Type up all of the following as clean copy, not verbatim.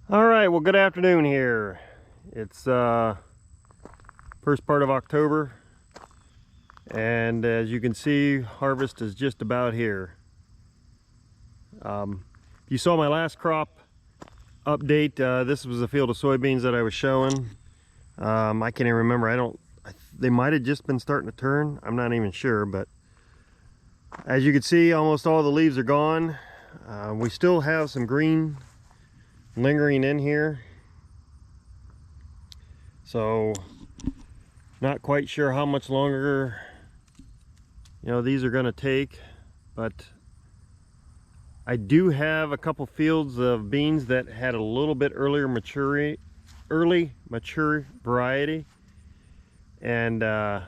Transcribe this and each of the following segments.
All right, well, good afternoon here. It's first part of October, and as you can see, harvest is just about here. If you saw my last crop update, this was a field of soybeans that I was showing. I can't even remember. They might have just been starting to turn. I'm not even sure, but as you can see, almost all the leaves are gone. We still have some green lingering in here. So not quite sure how much longer these are going to take, but I do have a couple fields of beans that had a little bit early mature variety, and I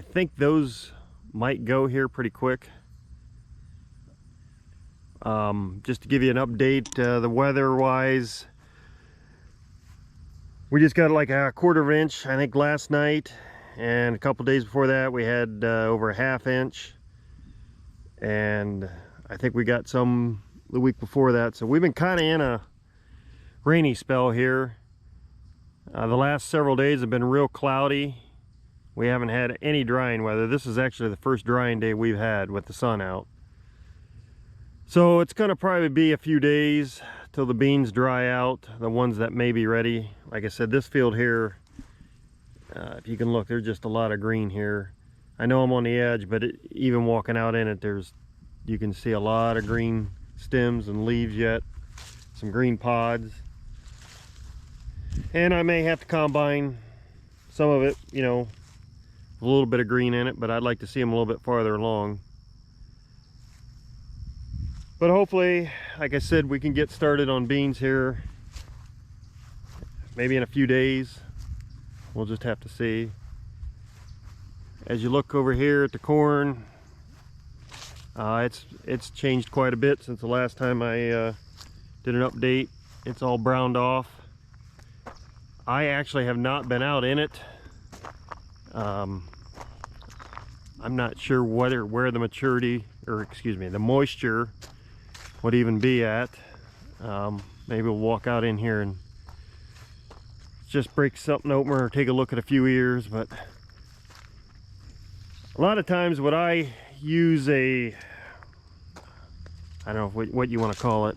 think those might go here pretty quick. Just to give you an update, the weather wise, we just got like a 1/4 inch I think last night, and a couple days before that we had over a 1/2 inch, and I think we got some the week before that. So we've been kind of in a rainy spell here. The last several days have been real cloudy. We haven't had any drying weather. This is actually the first drying day we've had with the sun out. So it's going to probably be a few days till the beans dry out, the ones that may be ready. Like I said, this field here, if you can look, there's just a lot of green here. I know I'm on the edge, but even walking out in it, you can see a lot of green stems and leaves yet, some green pods. And I may have to combine some of it, a little bit of green in it, but I'd like to see them a little bit farther along. But hopefully, like I said, we can get started on beans here maybe in a few days. We'll just have to see. As you look over here at the corn, it's changed quite a bit since the last time I did an update. It's all browned off. I actually have not been out in it. I'm not sure where the maturity, or excuse me, the moisture would even be at. Maybe we'll walk out in here and just break something open or take a look at a few ears. But a lot of times what I use I don't know what you want to call it,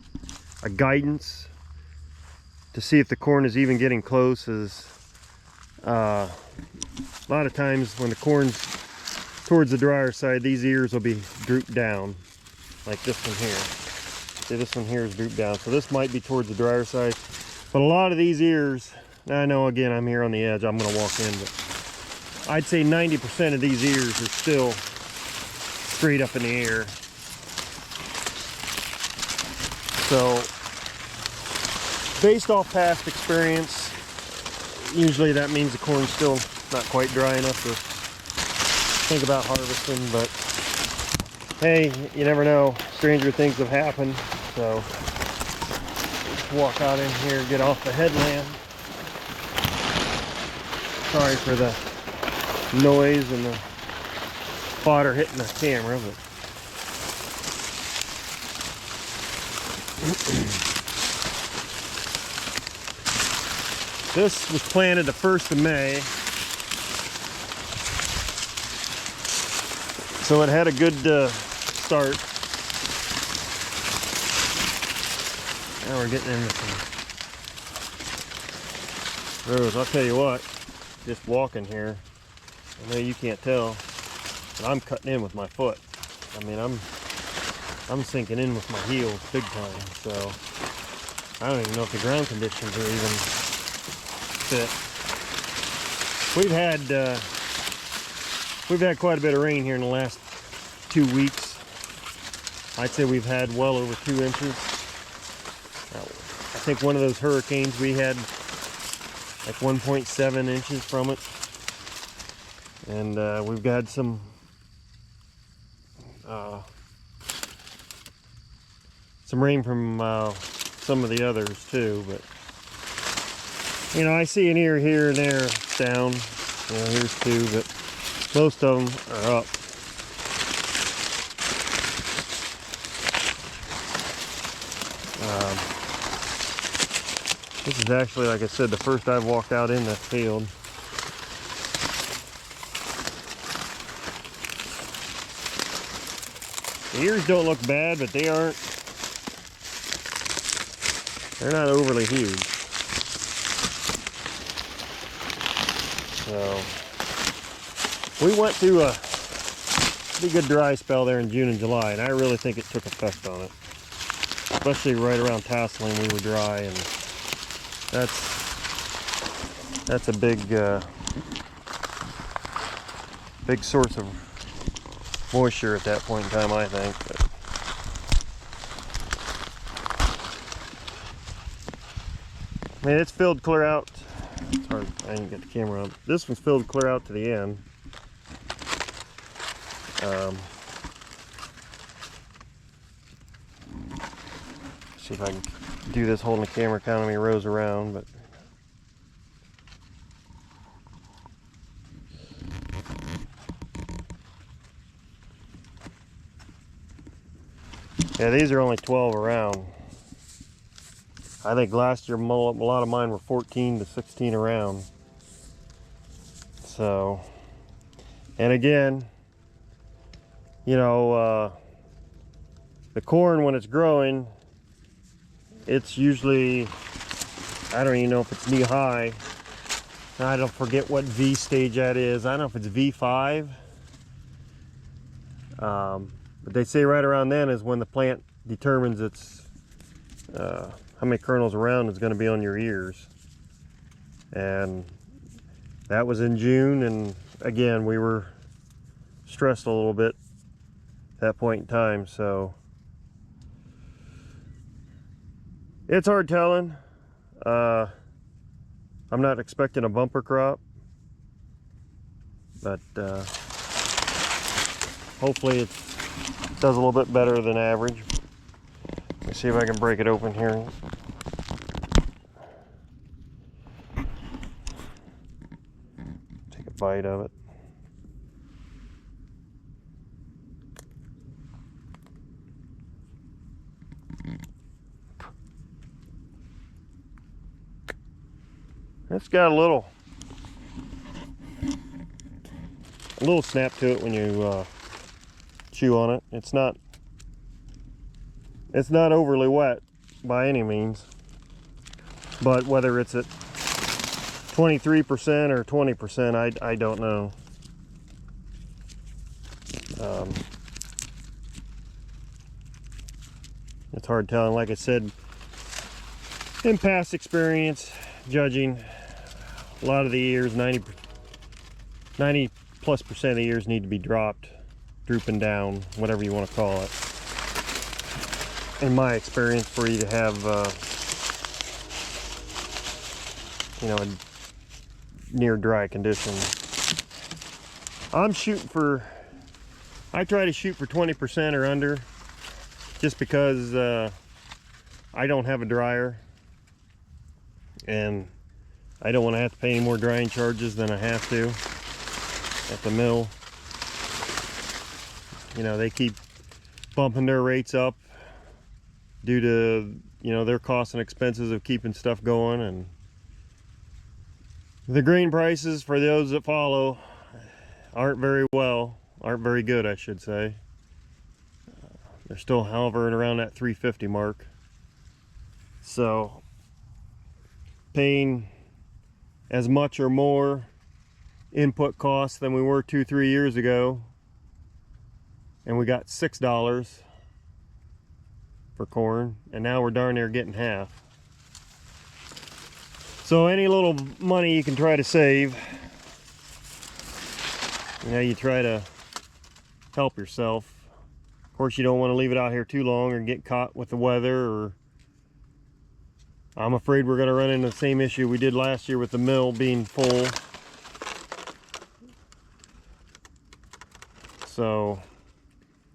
a guidance to see if the corn is even getting close is a lot of times when the corn's towards the drier side, these ears will be drooped down like this one here. See, this one here is drooped down, so this might be towards the drier side. But a lot of these ears, I know again I'm here on the edge, I'm going to walk in, but I'd say 90% of these ears are still straight up in the air. So based off past experience, usually that means the corn's still not quite dry enough to think about harvesting. But hey, you never know, stranger things have happened. So let's walk out in here, get off the headland. Sorry for the noise and the fodder hitting the camera, but this was planted the 1st of May, so it had a good start. Now we're getting into some rows. I'll tell you what, just walking here, I know you can't tell, but I'm cutting in with my foot. I mean, I'm sinking in with my heels big time, so I don't even know if the ground conditions are even fit. We've had quite a bit of rain here in the last 2 weeks. I'd say we've had well over 2 inches. I think one of those hurricanes we had like 1.7 inches from it, and we've got some rain from some of the others too. But I see an ear here and there down. Here's 2, but most of them are up. This is actually, like I said, the first I've walked out in that field. The ears don't look bad, but they're not overly huge. So we went through a pretty good dry spell there in June and July, and I really think it took effect on it. Especially right around tasseling, we were dry, and that's a big big source of moisture at that point in time, I think. But I mean, it's filled clear out. It's hard, I didn't get the camera on. This one's filled clear out to the end. See if I can do this holding the camera kind of many rows around, but yeah, these are only 12 around. I think last year a lot of mine were 14 to 16 around. So, and again, you know, the corn when it's growing, it's usually, I don't even know if it's knee high. I don't forget what V stage that is. I don't know if it's V5. But they say right around then is when the plant determines its how many kernels around is going to be on your ears. And that was in June, and again we were stressed a little bit at that point in time, so it's hard telling. I'm not expecting a bumper crop, but hopefully it does a little bit better than average. Let me see if I can break it open here. Take a bite of it. It's got a little snap to it when you chew on it. It's not overly wet by any means, but whether it's at 23% or 20%, I don't know. It's hard telling. Like I said, in past experience judging, a lot of the ears, 90 plus percent of the ears need to be dropped, drooping down, whatever you want to call it, in my experience, for you to have you know, a near dry condition. I'm shooting for, I try to shoot for 20% or under, just because I don't have a dryer and I don't want to have to pay any more drying charges than I have to at the mill. You know, they keep bumping their rates up due to, you know, their costs and expenses of keeping stuff going, and the grain prices, for those that follow, aren't very good, I should say. They're still hovering around that 350 mark. So paying as much or more input costs than we were 2-3 years ago, and we got $6 for corn, and now we're darn near getting half. So any little money you can try to save, you know, you try to help yourself. Of course, you don't want to leave it out here too long or get caught with the weather, or I'm afraid we're going to run into the same issue we did last year with the mill being full. So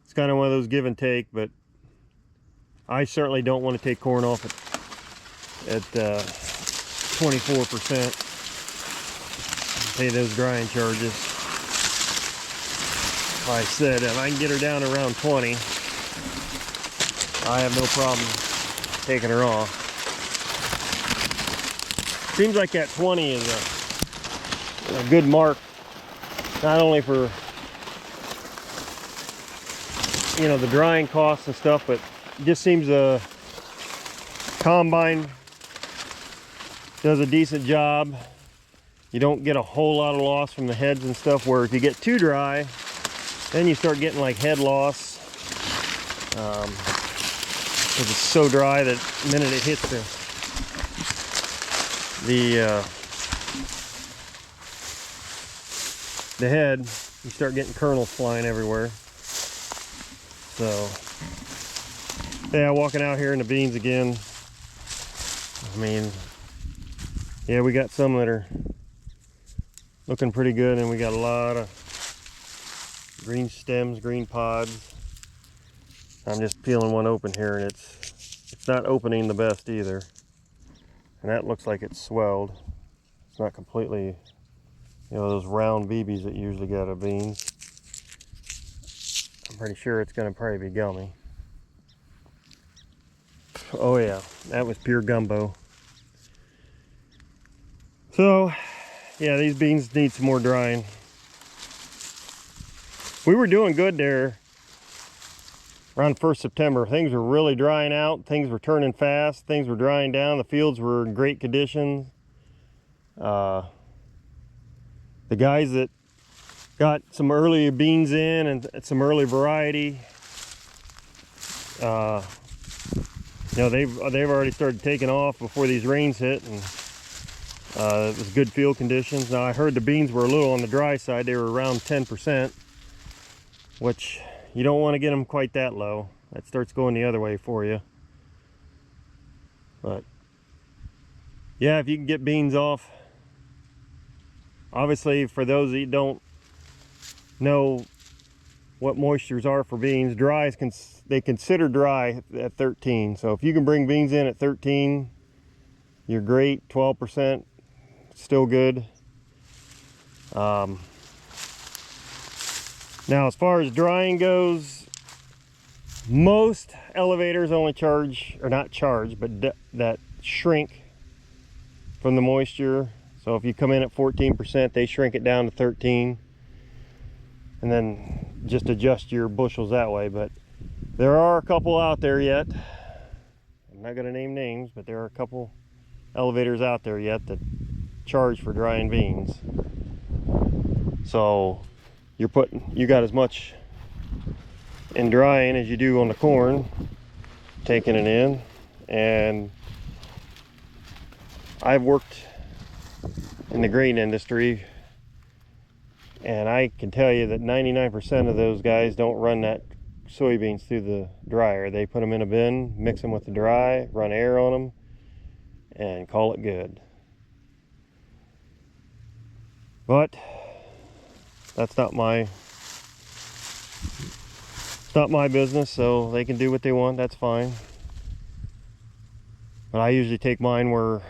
it's kind of one of those give and take, but I certainly don't want to take corn off at 24%, pay those drying charges. Like I said, if I can get her down around 20, I have no problem taking her off. Seems like that 20 is a good mark, not only for, you know, the drying costs and stuff, but it just seems a combine does a decent job. You don't get a whole lot of loss from the heads and stuff, where if you get too dry, then you start getting like head loss, because it's so dry that the minute it hits the head, you start getting kernels flying everywhere. So yeah, walking out here in the beans again, I mean, yeah, we got some that are looking pretty good, and we got a lot of green stems, green pods. I'm just peeling one open here, and it's not opening the best either, and that looks like it's swelled. It's not completely, you know, those round BBs that you usually get out of beans. I'm pretty sure it's going to probably be gummy. Oh yeah, that was pure gumbo. So yeah, these beans need some more drying. We were doing good there around 1st September. Things were really drying out. Things were turning fast. Things were drying down. The fields were in great conditions. The guys that got some early beans in and some early variety, you know, they've already started taking off before these rains hit, and it was good field conditions. Now I heard the beans were a little on the dry side. They were around 10%, which you don't want to get them quite that low. That starts going the other way for you. But yeah, if you can get beans off, obviously for those that don't know what moistures are for beans, dry is they consider dry at 13. So if you can bring beans in at 13, you're great. 12%, still good. Now as far as drying goes, most elevators only charge, or not charge, but that shrink from the moisture. So if you come in at 14%, they shrink it down to 13, and then just adjust your bushels that way. But there are a couple out there yet. I'm not going to name names, but there are a couple elevators out there yet that charge for drying beans. So you got as much in drying as you do on the corn, taking it in. And I've worked in the grain industry, and I can tell you that 99% of those guys don't run that soybeans through the dryer. They put them in a bin, mix them with the dry, run air on them, and call it good. But that's not my business, so they can do what they want. That's fine. But I usually take mine where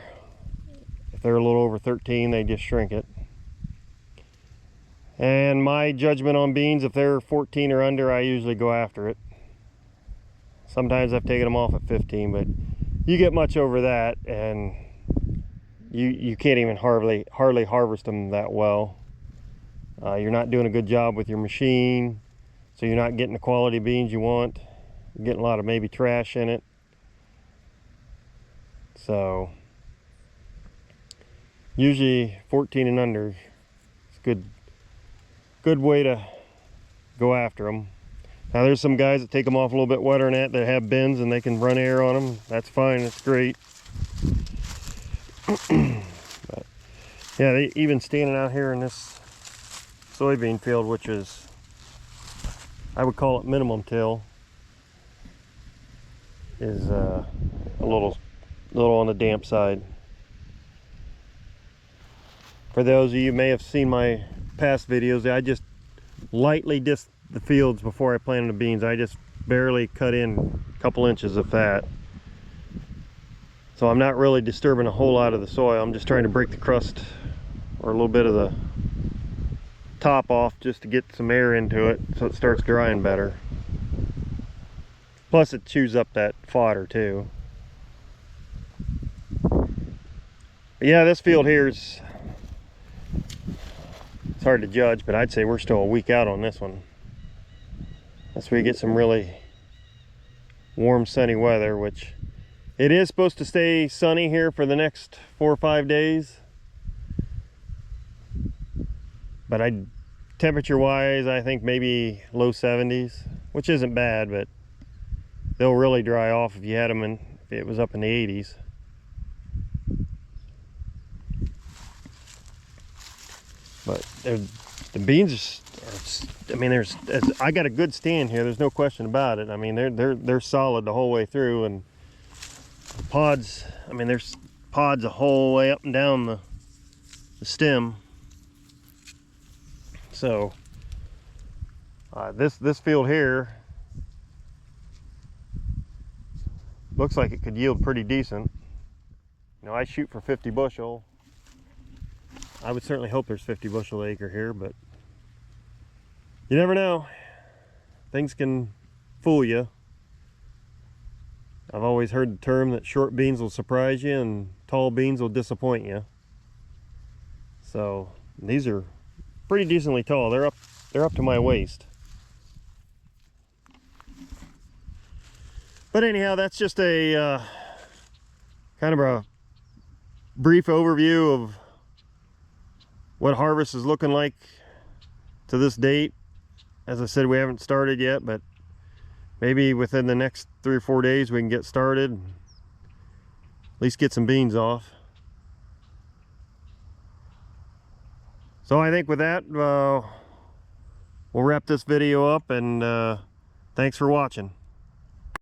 if they're a little over 13, they just shrink it. And my judgment on beans, if they're 14 or under, I usually go after it. Sometimes I've taken them off at 15, but you get much over that, and you can't even hardly harvest them that well. You're not doing a good job with your machine, so you're not getting the quality beans you want. You're getting a lot of maybe trash in it. So usually 14 and under is good way to go after them. Now there's some guys that take them off a little bit wetter than that have bins and they can run air on them. That's fine, that's great. But yeah, even standing out here in this soybean field, which is, I would call it minimum till, is a little on the damp side. For those of you who may have seen my past videos, I just lightly disc the fields before I planted the beans. I just barely cut in a couple inches of that. So I'm not really disturbing a whole lot of the soil. I'm just trying to break the crust or a little bit of the top off just to get some air into it so it starts drying better. Plus it chews up that fodder too. But But yeah, this field here is, it's hard to judge, but I'd say we're still a week out on this one. That's where you get some really warm, sunny weather, which it is supposed to stay sunny here for the next 4 or 5 days. But temperature wise, I think maybe low 70s, which isn't bad, but they'll really dry off if you had them in, if it was up in the 80s. But the beans are, I mean, I got a good stand here. There's no question about it. I mean, they're solid the whole way through, and the pods. I mean, there's pods the whole way up and down the stem. So this field here looks like it could yield pretty decent. You know, I shoot for 50 bushel. I would certainly hope there's 50 bushel an acre here, but you never know. Things can fool you. I've always heard the term that short beans will surprise you and tall beans will disappoint you. So these are pretty decently tall. They're up to my waist. But anyhow, that's just a kind of a brief overview of what harvest is looking like to this date. As I said, we haven't started yet, but maybe within the next 3 or 4 days we can get started, at least get some beans off. So I think with that, we'll wrap this video up, and thanks for watching.